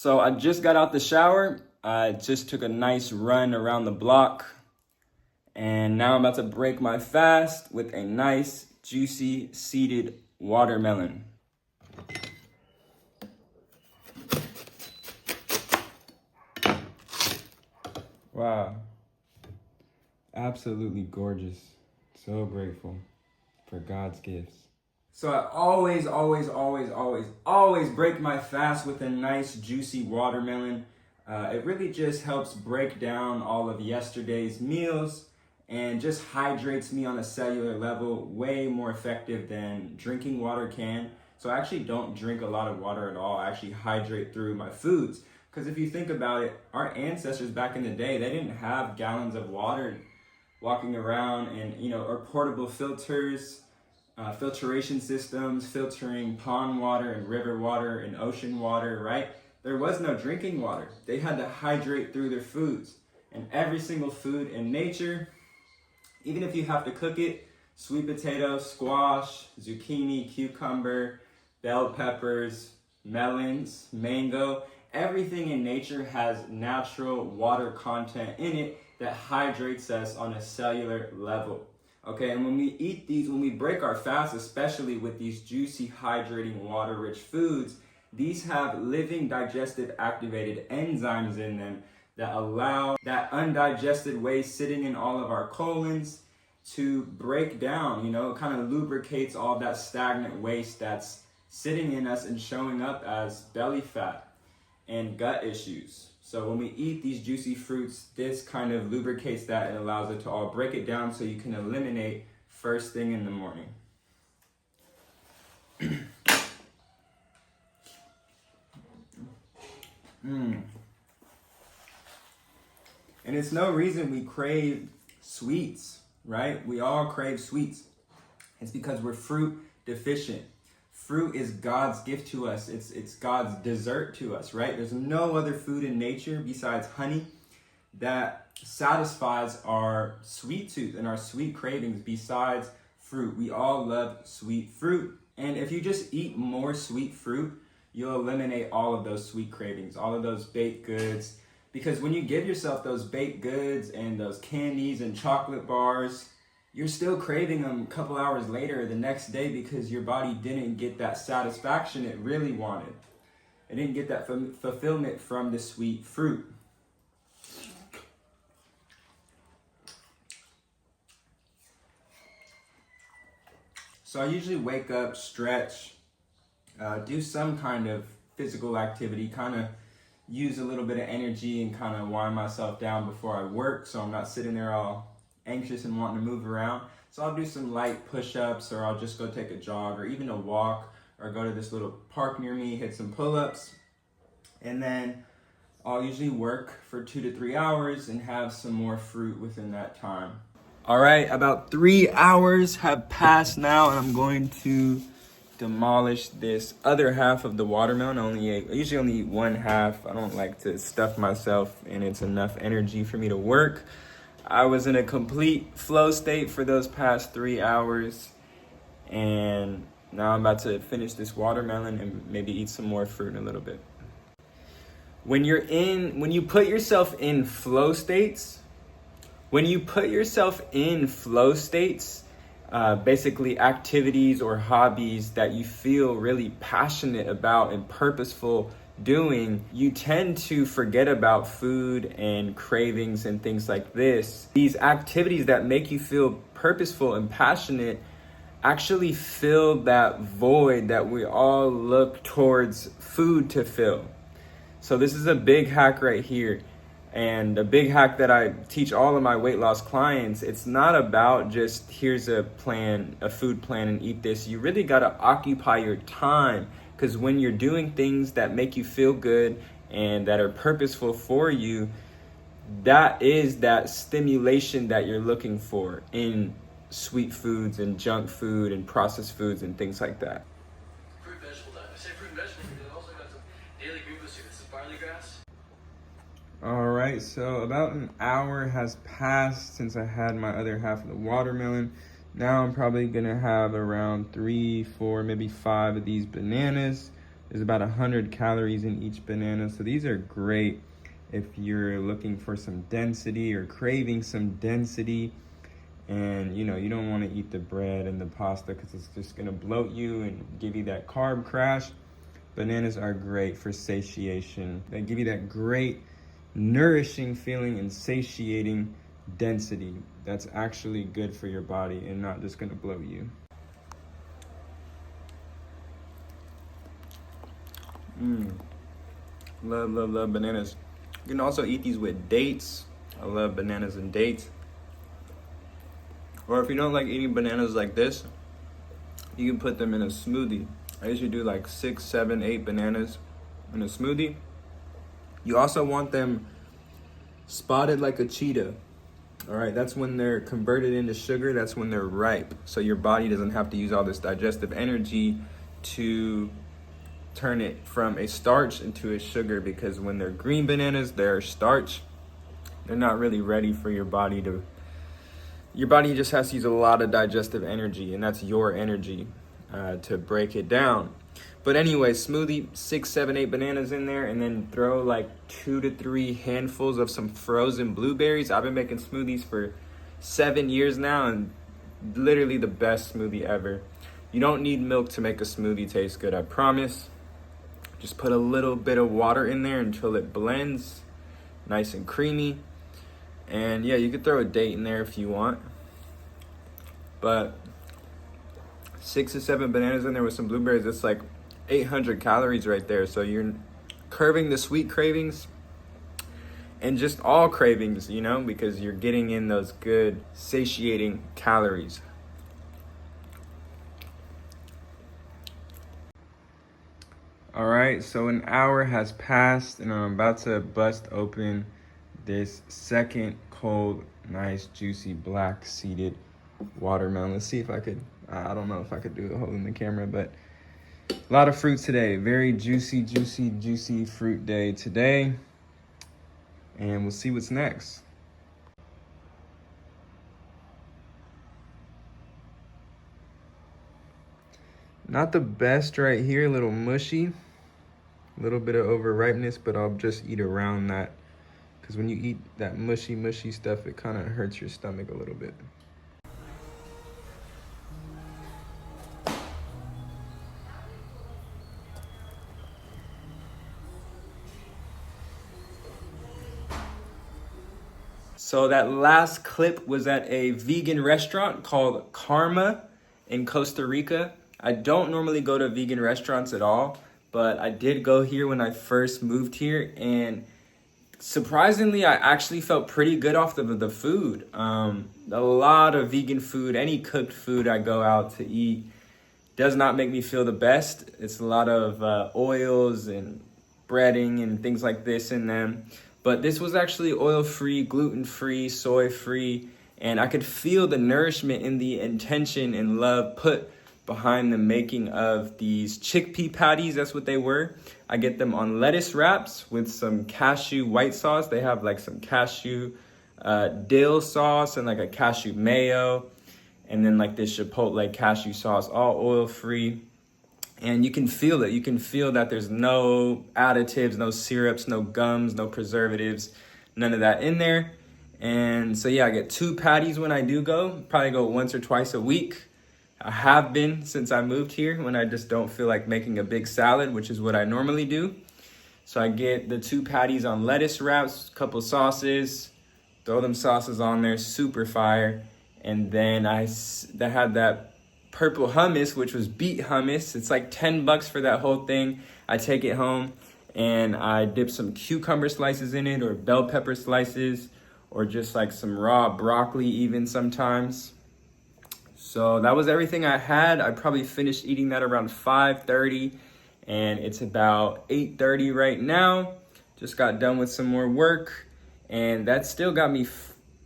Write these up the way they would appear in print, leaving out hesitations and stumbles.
So I just got out the shower. I just took a nice run around the block. And now I'm about to break my fast with a nice, juicy, seeded watermelon. Wow. Absolutely gorgeous. So grateful for God's gifts. So I always break my fast with a nice juicy watermelon. It really just helps break down all of yesterday's meals and just hydrates me on a cellular level, way more effective than drinking water can. So I actually don't drink a lot of water at all. I actually hydrate through my foods. Because if you think about it, our ancestors back in the day, they didn't have gallons of water walking around and, or portable filters. Filtration systems, filtering pond water and river water and ocean water, right? There was no drinking water. They had to hydrate through their foods. And every single food in nature, even if you have to cook it, sweet potato, squash, zucchini, cucumber, bell peppers, melons, mango, everything in nature has natural water content in it that hydrates us on a cellular level. Okay, and when we eat these, when we break our fast, especially with these juicy, hydrating, water-rich foods, these have living digestive activated enzymes in them that allow that undigested waste sitting in all of our colons to break down. It kind of lubricates all that stagnant waste that's sitting in us and showing up as belly fat and gut issues. So when we eat these juicy fruits, this kind of lubricates that and allows it to all break it down so you can eliminate first thing in the morning. And it's no reason we crave sweets, right? We all crave sweets. It's because we're fruit deficient. Fruit is God's gift to us. It's God's dessert to us, right? There's no other food in nature besides honey that satisfies our sweet tooth and our sweet cravings besides fruit. We all love sweet fruit. And if you just eat more sweet fruit, you'll eliminate all of those sweet cravings, all of those baked goods. Because when you give yourself those baked goods and those candies and chocolate bars, you're still craving them a couple hours later the next day because your body didn't get that satisfaction it really wanted. It didn't get that fulfillment from the sweet fruit. So I usually wake up, stretch, do some kind of physical activity, kind of use a little bit of energy and kind of wind myself down before I work so I'm not sitting there all anxious and wanting to move around. So I'll do some light push-ups, or I'll just go take a jog or even a walk, or go to this little park near me, hit some pull-ups, and then I'll usually work for 2 to 3 hours and have some more fruit within that time. All right, about 3 hours have passed now, and I'm going to demolish this other half of the watermelon. I usually only eat one half. I don't like to stuff myself, and it's enough energy for me to work. I was in a complete flow state for those past 3 hours, and now I'm about to finish this watermelon and maybe eat some more fruit in a little bit. When you put yourself in flow states, basically activities or hobbies that you feel really passionate about and purposeful doing, you tend to forget about food and cravings and things like this. These activities that make you feel purposeful and passionate actually fill that void that we all look towards food to fill. So this is a big hack right here. And a big hack that I teach all of my weight loss clients, it's not about just here's a plan, a food plan, and eat this. You really got to occupy your time, because when you're doing things that make you feel good and that are purposeful for you, that is that stimulation that you're looking for in sweet foods and junk food and processed foods and things like that. Fruit vegetable diet. I say fruit and vegetable because I also got some daily group soup. This is barley grass. All right, so about an hour has passed since I had my other half of the watermelon. Now I'm probably gonna have around 3, 4, maybe 5 of these bananas. There's about 100 calories in each banana. So these are great if you're looking for some density or craving some density. And you know, you don't want to eat the bread and the pasta because it's just going to bloat you and give you that carb crash. Bananas are great for satiation. They give you that great nourishing feeling and satiating density that's actually good for your body and not just going to bloat you. Love bananas. You can also eat these with dates. I love bananas and dates. Or if you don't like eating bananas like this, you can put them in a smoothie. I usually do like 6, 7, 8 bananas in a smoothie. You also want them spotted like a cheetah. All right, that's when they're converted into sugar. That's when they're ripe. So your body doesn't have to use all this digestive energy to turn it from a starch into a sugar, because when they're green bananas, they're starch. They're not really ready for your body to. Your body just has to use a lot of digestive energy, and that's your energy to break it down. But anyway, smoothie, 6, 7, 8 bananas in there, and then throw like 2 to 3 handfuls of some frozen blueberries. I've been making smoothies for 7 years now, and literally the best smoothie ever. You don't need milk to make a smoothie taste good, I promise. Just put a little bit of water in there until it blends nice and creamy. And yeah, you could throw a date in there if you want. But 6 to 7 bananas in there with some blueberries, it's like 800 calories right there. So you're curbing the sweet cravings and just all cravings, you know, because you're getting in those good satiating calories. All right, so an hour has passed and I'm about to bust open this second cold, nice, juicy, black seeded watermelon. Let's see if I could, I don't know if I could do it holding the camera, but a lot of fruit today. Very juicy fruit day today. And we'll see what's next. Not the best right here, a little mushy. A little bit of overripeness, but I'll just eat around that. Because when you eat that mushy stuff, it kind of hurts your stomach a little bit. So that last clip was at a vegan restaurant called Karma in Costa Rica. I don't normally go to vegan restaurants at all, but I did go here when I first moved here, and surprisingly, I actually felt pretty good off the food. A lot of vegan food, any cooked food I go out to eat does not make me feel the best. It's a lot of oils and breading and things like this in them. But this was actually oil-free, gluten-free, soy-free, and I could feel the nourishment and the intention and love put behind the making of these chickpea patties. That's what they were. I get them on lettuce wraps with some cashew white sauce. They have like some cashew dill sauce and like a cashew mayo, and then like this chipotle cashew sauce, all oil-free. And you can feel it. You can feel that there's no additives, no syrups, no gums, no preservatives, none of that in there. And so yeah, I get 2 patties when I do go. Probably go once or twice a week. I have been since I moved here, when I just don't feel like making a big salad, which is what I normally do. So I get the 2 patties on lettuce wraps, a couple sauces, throw them sauces on there, super fire. And then I had that purple hummus, which was beet hummus. It's like $10 for that whole thing. I take it home and I dip some cucumber slices in it, or bell pepper slices, or just like some raw broccoli even sometimes. So that was everything I had. I probably finished eating that around 5:30, and it's about 8:30 right now. Just got done with some more work, and that still got me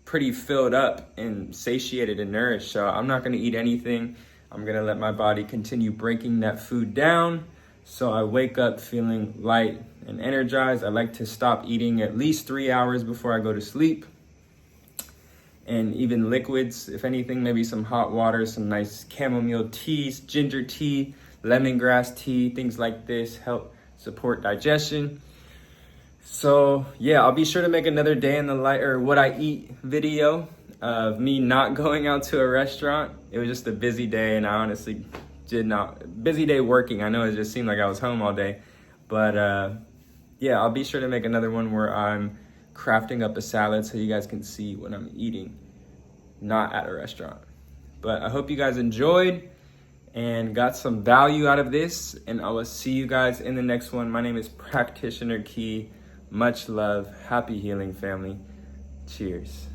pretty filled up and satiated and nourished. So I'm not gonna eat anything. I'm gonna let my body continue breaking that food down, so I wake up feeling light and energized. I like to stop eating at least 3 hours before I go to sleep. And even liquids, if anything, maybe some hot water, some nice chamomile teas, ginger tea, lemongrass tea, things like this help support digestion. So yeah, I'll be sure to make another day in the life or what I eat video of me not going out to a restaurant. It was just a busy day, and I honestly busy day working. I know it just seemed like I was home all day, but yeah, I'll be sure to make another one where I'm crafting up a salad so you guys can see what I'm eating, not at a restaurant. But I hope you guys enjoyed and got some value out of this, and I will see you guys in the next one. My name is Practitioner Key. Much love. Happy healing, family. Cheers.